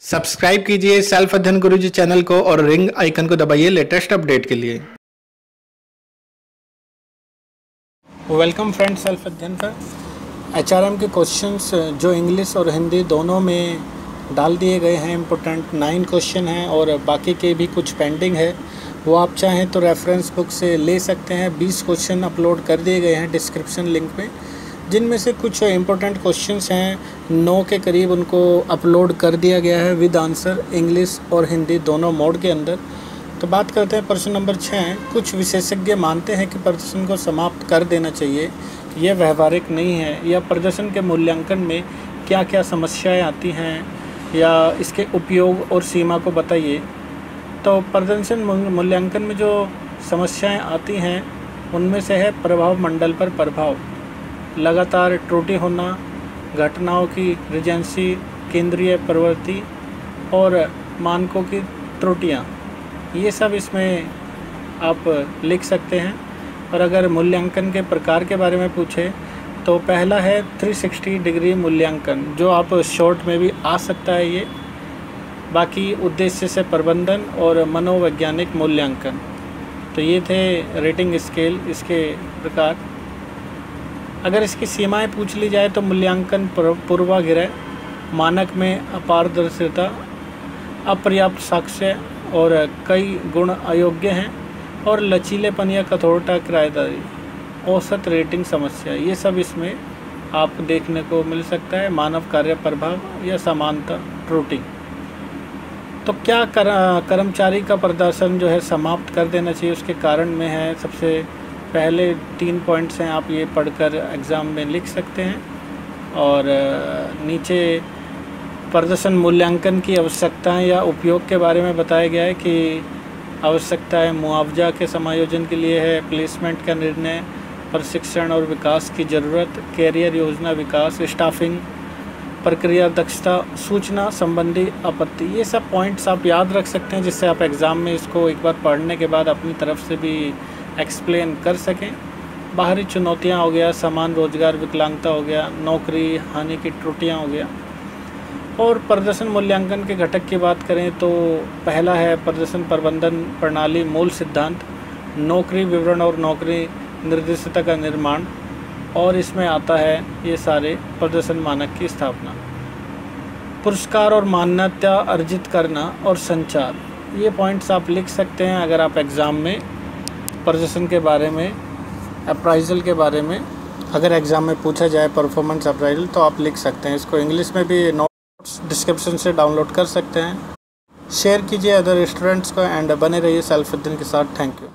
Subscribe कीजिए self अध्ययन गुरुजी channel को और रिंग आइकन को दबाइए लेटेस्ट अपडेट के लिए। वेलकम फ्रेंड्स, सेल्फ अध्ययन पर एचआरएम के क्वेश्चंस जो इंग्लिश और हिंदी दोनों में डाल दिए गए हैं। इम्पोर्टेंट 9 क्वेश्चन हैं और बाकी के भी कुछ पेंडिंग है, वो आप चाहें तो रेफरेंस बुक से ले सकते हैं। 20 क्वेश्चन अपलोड कर दिए गए हैं डिस्क्रिप्शन लिंक पे, जिनमें से कुछ इम्पोर्टेंट क्वेश्चंस हैं 9 के करीब उनको अपलोड कर दिया गया है विद आंसर, इंग्लिश और हिंदी दोनों मोड के अंदर। तो बात करते हैं प्रश्न नंबर 6। कुछ विशेषज्ञ मानते हैं कि प्रदर्शन को समाप्त कर देना चाहिए, यह व्यवहारिक नहीं है। या प्रदर्शन के मूल्यांकन में क्या क्या समस्याएं आती हैं, या इसके उपयोग और सीमा को बताइए। तो प्रदर्शन मूल्यांकन में जो समस्याएं आती हैं उनमें से है प्रभाव मंडल पर प्रभाव, लगातार त्रुटि होना, घटनाओं की रिजेंसी, केंद्रीय प्रवृत्ति और मानकों की त्रुटियां, ये सब इसमें आप लिख सकते हैं। और अगर मूल्यांकन के प्रकार के बारे में पूछे तो पहला है 360 डिग्री मूल्यांकन, जो आप शॉर्ट में भी आ सकता है ये। बाकी उद्देश्य से प्रबंधन और मनोवैज्ञानिक मूल्यांकन, तो ये थे रेटिंग स्केल इसके प्रकार। अगर इसकी सीमाएं पूछ ली जाए तो मूल्यांकन पूर्वाग्रह, मानक में अपारदर्शिता, अपर्याप्त साक्ष्य और कई गुण अयोग्य हैं, और लचीलेपन या कठोरता किराएदारी, औसत रेटिंग समस्या, ये सब इसमें आप देखने को मिल सकता है। मानव कार्य प्रभाव या समानता त्रुटि। तो क्या कर्मचारी का प्रदर्शन जो है समाप्त कर देना चाहिए, उसके कारण में है सबसे पहले 3 पॉइंट्स हैं, आप ये पढ़कर एग्ज़ाम में लिख सकते हैं। और नीचे प्रदर्शन मूल्यांकन की आवश्यकताएं या उपयोग के बारे में बताया गया है कि आवश्यकताएं मुआवजा के समायोजन के लिए है, प्लेसमेंट का निर्णय, प्रशिक्षण और विकास की ज़रूरत, कैरियर योजना विकास, स्टाफिंग प्रक्रिया, दक्षता, सूचना संबंधी आपत्ति। ये सब पॉइंट्स आप याद रख सकते हैं, जिससे आप एग्ज़ाम में इसको एक बार पढ़ने के बाद अपनी तरफ से भी एक्सप्लेन कर सकें। बाहरी चुनौतियां हो गया, समान रोजगार, विकलांगता हो गया, नौकरी हानि की त्रुटियां हो गया। और प्रदर्शन मूल्यांकन के घटक की बात करें तो पहला है प्रदर्शन प्रबंधन प्रणाली मूल सिद्धांत, नौकरी विवरण और नौकरी निर्दिष्टता का निर्माण, और इसमें आता है ये सारे प्रदर्शन मानक की स्थापना, पुरस्कार और मान्यता अर्जित करना और संचार। ये पॉइंट्स आप लिख सकते हैं अगर आप एग्ज़ाम में प्रदर्शन के बारे में, अप्राइजल के बारे में अगर एग्ज़ाम में पूछा जाए परफॉर्मेंस अप्राइजल, तो आप लिख सकते हैं। इसको इंग्लिश में भी नोट्स डिस्क्रिप्शन से डाउनलोड कर सकते हैं। शेयर कीजिए अदर स्टूडेंट्स को एंड बने रहिए सेल्फ अध्ययन के साथ। Thank you.